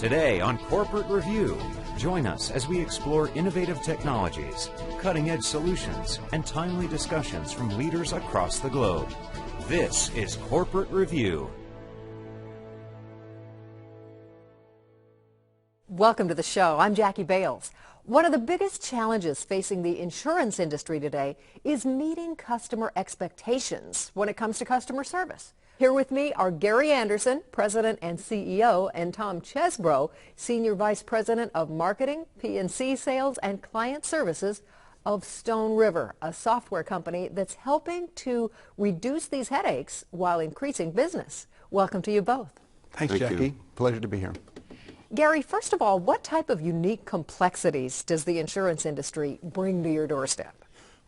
Today on Corporate Review, join us as we explore innovative technologies, cutting-edge solutions, and timely discussions from leaders across the globe. This is Corporate Review. Welcome to the show. I'm Jackie Bales. One of the biggest challenges facing the insurance industry today is meeting customer expectations when it comes to customer service. Here with me are Gary Anderson, President and CEO, and Tom Chesbrough, Senior Vice President of Marketing, P&C Sales, and Client Services of StoneRiver, a software company that's helping to reduce these headaches while increasing business. Welcome to you both. Thanks, Jackie. Pleasure to be here. Gary, first of all, what type of unique complexities does the insurance industry bring to your doorstep?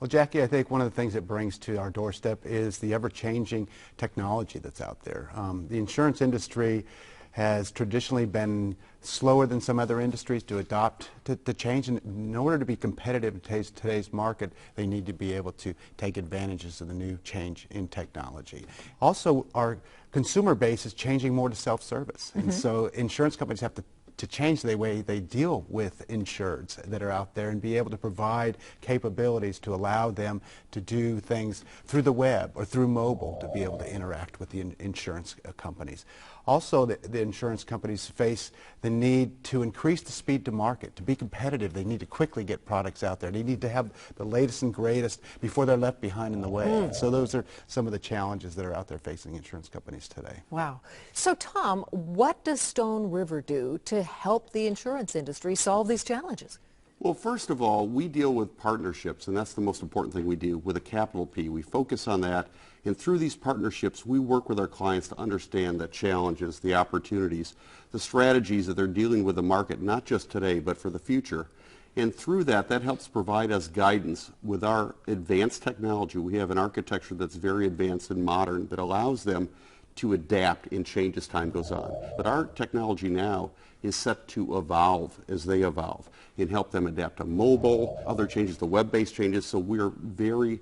Well, Jackie, I think one of the things it brings to our doorstep is the ever-changing technology that's out there. The insurance industry has traditionally been slower than some other industries to adopt to change. And in order to be competitive in today's market, they need to be able to take advantages of the new change in technology. Also, our consumer base is changing more to self-service. And so insurance companies have to change the way they deal with insureds that are out there and be able to provide capabilities to allow them to do things through the web or through mobile to be able to interact with the insurance companies. Also, the insurance companies face the need to increase the speed to market. To be competitive, they need to quickly get products out there. They need to have the latest and greatest before they're left behind in the way. And so those are some of the challenges that are out there facing insurance companies today. Wow. So, Tom, what does StoneRiver do to help the insurance industry solve these challenges? Well, first of all, we deal with partnerships, and that's the most important thing we do with a capital P. We focus on that, and through these partnerships, we work with our clients to understand the challenges, the opportunities, the strategies that they're dealing with the market, not just today, but for the future. And through that helps provide us guidance with our advanced technology. We have an architecture that's very advanced and modern that allows them to adapt and change as time goes on. But our technology now is set to evolve as they evolve and help them adapt to mobile, other changes, the web-based changes. So we're very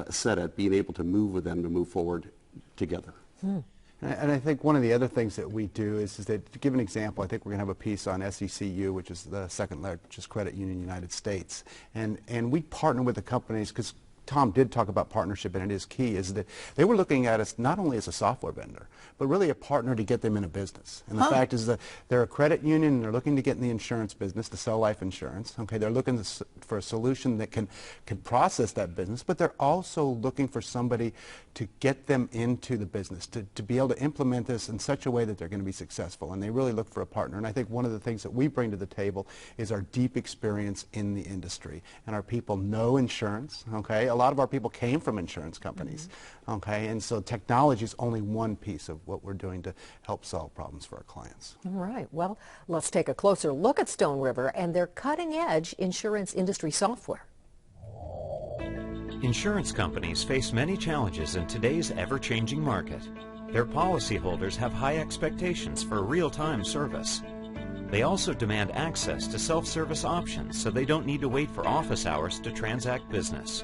set at being able to move with them to move forward together. And I think one of the other things that we do is that, to give an example, I think we're going to have a piece on SECU, which is the second largest credit union in the United States. And we partner with the companies because Tom did talk about partnership, and it is key, is that they were looking at us not only as a software vendor, but really a partner to get them in a business. And the fact is that they're a credit union, and they're looking to get in the insurance business, to sell life insurance. Okay, they're looking for a solution that can process that business, but they're also looking for somebody to get them into the business, to be able to implement this in such a way that they're going to be successful. And they really look for a partner. And I think one of the things that we bring to the table is our deep experience in the industry. And our people know insurance, okay? A lot of our people came from insurance companies, okay? And so technology is only one piece of what we're doing to help solve problems for our clients. All right. Well, let's take a closer look at StoneRiver and their cutting-edge insurance industry software. Insurance companies face many challenges in today's ever-changing market. Their policyholders have high expectations for real-time service. They also demand access to self-service options so they don't need to wait for office hours to transact business.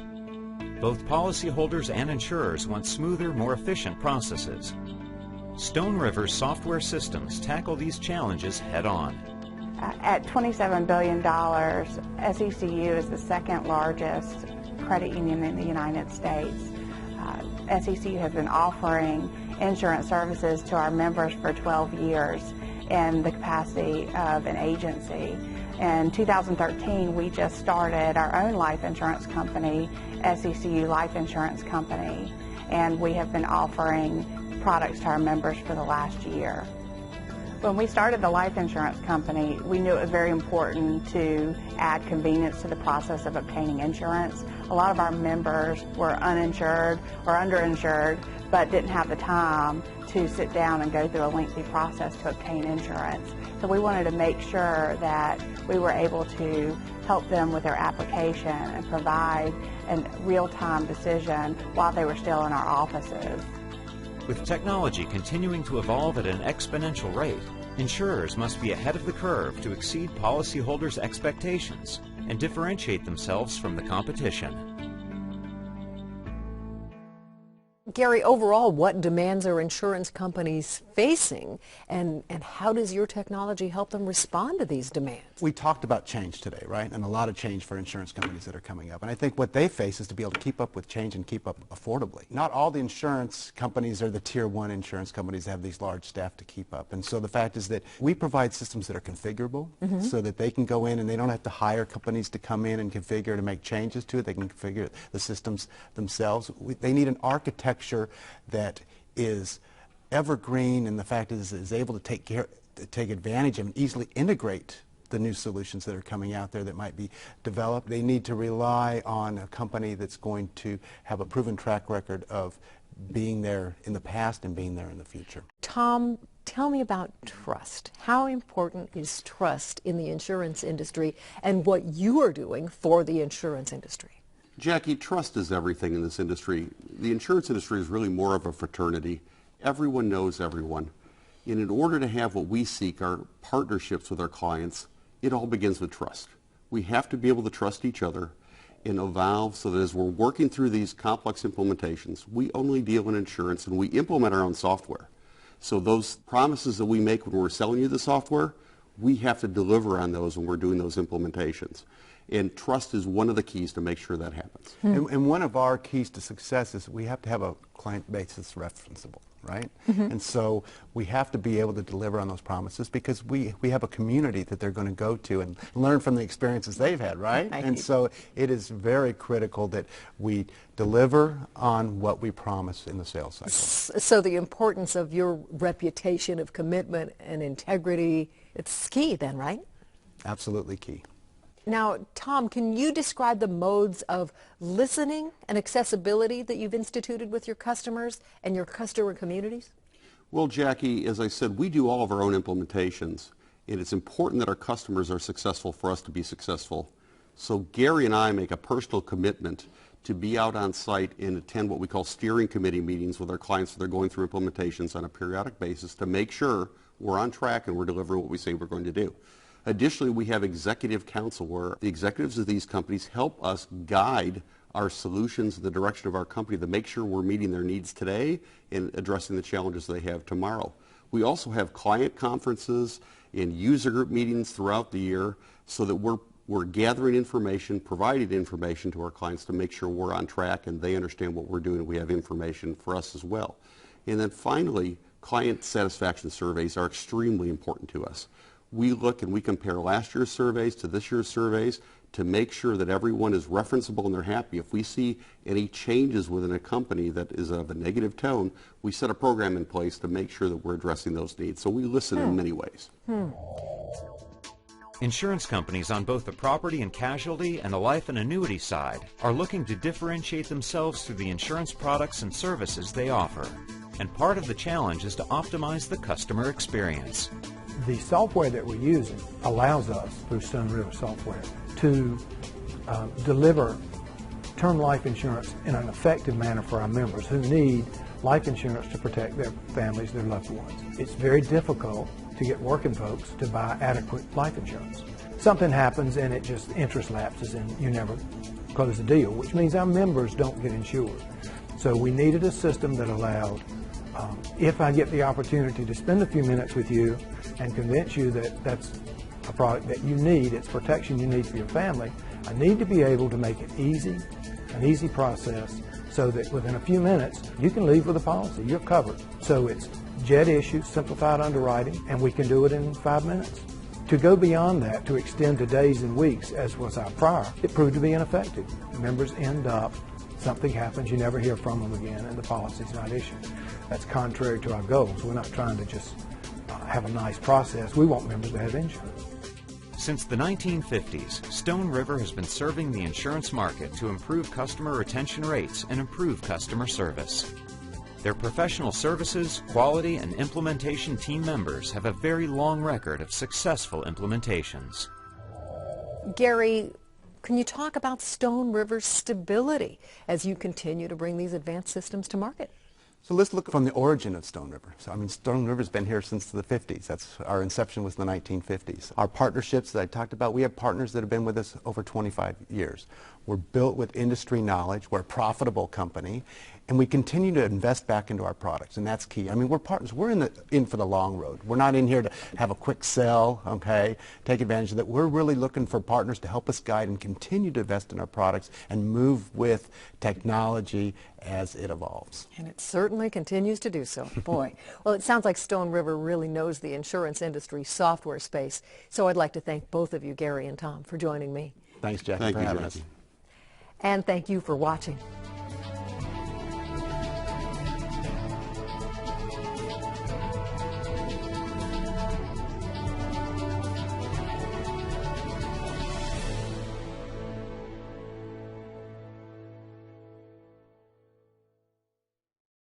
Both policyholders and insurers want smoother, more efficient processes. StoneRiver's software systems tackle these challenges head-on. At $27 billion, SECU is the second largest credit union in the United States. SECU has been offering insurance services to our members for 12 years in the capacity of an agency. In 2013, we just started our own life insurance company, SECU Life Insurance Company, and we have been offering products to our members for the last year. When we started the life insurance company, we knew it was very important to add convenience to the process of obtaining insurance. A lot of our members were uninsured or underinsured, but didn't have the time to sit down and go through a lengthy process to obtain insurance. So we wanted to make sure that we were able to help them with their application and provide a real-time decision while they were still in our offices. With technology continuing to evolve at an exponential rate, insurers must be ahead of the curve to exceed policyholders' expectations and differentiate themselves from the competition. Gary, overall, what demands are insurance companies facing, and how does your technology help them respond to these demands? We talked about change today, right? And a lot of change for insurance companies that are coming up. And I think what they face is to be able to keep up with change and keep up affordably. Not all the insurance companies are the tier 1 insurance companies that have these large staff to keep up. And so the fact is that we provide systems that are configurable so that they can go in and they don't have to hire companies to come in and configure to make changes to it. They can configure the systems themselves. They need an architecture that is evergreen, and the fact is able to take advantage of and easily integrate the new solutions that are coming out there that might be developed. They need to rely on a company that's going to have a proven track record of being there in the past and being there in the future. Tom, tell me about trust. How important is trust in the insurance industry and what you are doing for the insurance industry? Jackie, trust is everything in this industry. The insurance industry is really more of a fraternity. Everyone knows everyone. And in order to have what we seek, our partnerships with our clients, it all begins with trust. We have to be able to trust each other and evolve so that as we're working through these complex implementations, we only deal in insurance and we implement our own software. So those promises that we make when we're selling you the software, we have to deliver on those when we're doing those implementations. And trust is one of the keys to make sure that happens. And one of our keys to success is we have to have a client base that's referenceable, right? And so we have to be able to deliver on those promises because we have a community that they're going to go to and learn from the experiences they've had, right? And so it is very critical that we deliver on what we promise in the sales cycle. So the importance of your reputation of commitment and integrity, it's key then, right? Absolutely key. Now, Tom, can you describe the modes of listening and accessibility that you've instituted with your customers and your customer communities? Well, Jackie, as I said, we do all of our own implementations, and it's important that our customers are successful for us to be successful. So Gary and I make a personal commitment to be out on site and attend what we call steering committee meetings with our clients that they're going through implementations on a periodic basis to make sure we're on track and we're delivering what we say we're going to do. Additionally, we have executive council where the executives of these companies help us guide our solutions in the direction of our company to make sure we're meeting their needs today and addressing the challenges they have tomorrow. We also have client conferences and user group meetings throughout the year so that we're gathering information, providing information to our clients to make sure we're on track and they understand what we're doing and we have information for us as well. And then finally, client satisfaction surveys are extremely important to us. We look and we compare last year's surveys to this year's surveys to make sure that everyone is referenceable and they're happy. If we see any changes within a company that is of a negative tone, we set a program in place to make sure that we're addressing those needs. So we listen in many ways. Insurance companies on both the property and casualty and the life and annuity side are looking to differentiate themselves through the insurance products and services they offer. And part of the challenge is to optimize the customer experience. The software that we're using allows us, through StoneRiver software, to deliver term life insurance in an effective manner for our members who need life insurance to protect their families, their loved ones. It's very difficult to get working folks to buy adequate life insurance. Something happens and it just interest lapses and you never close the deal, which means our members don't get insured. So we needed a system that allowed, if I get the opportunity to spend a few minutes with you and convince you that that's a product that you need, it's protection you need for your family, I need to be able to make it easy, an easy process, so that within a few minutes you can leave with a policy, you're covered. So it's jet issue, simplified underwriting, and we can do it in 5 minutes. To go beyond that, to extend to days and weeks, as was our prior, it proved to be ineffective. Members end up, something happens, you never hear from them again, and the policy's not issued. That's contrary to our goals. We're not trying to just have a nice process. We want members to have insurance. Since the 1950s, StoneRiver has been serving the insurance market to improve customer retention rates and improve customer service. Their professional services, quality, and implementation team members have a very long record of successful implementations. Gary, can you talk about StoneRiver's stability as you continue to bring these advanced systems to market? So let's look from the origin of StoneRiver. So, StoneRiver's been here since the 50s. Our inception was in the 1950s. Our partnerships that I talked about, we have partners that have been with us over 25 years. We're built with industry knowledge. We're a profitable company. And we continue to invest back into our products, and that's key. I mean, we're partners. We're in for the long road. We're not in here to have a quick sell, okay, take advantage of that. We're really looking for partners to help us guide and continue to invest in our products and move with technology as it evolves. And it certainly continues to do so. Boy. Well, it sounds like StoneRiver really knows the insurance industry software space. So I'd like to thank both of you, Gary and Tom, for joining me. Thanks, Jackie, Thank for you, having Jackie. us. And thank you for watching.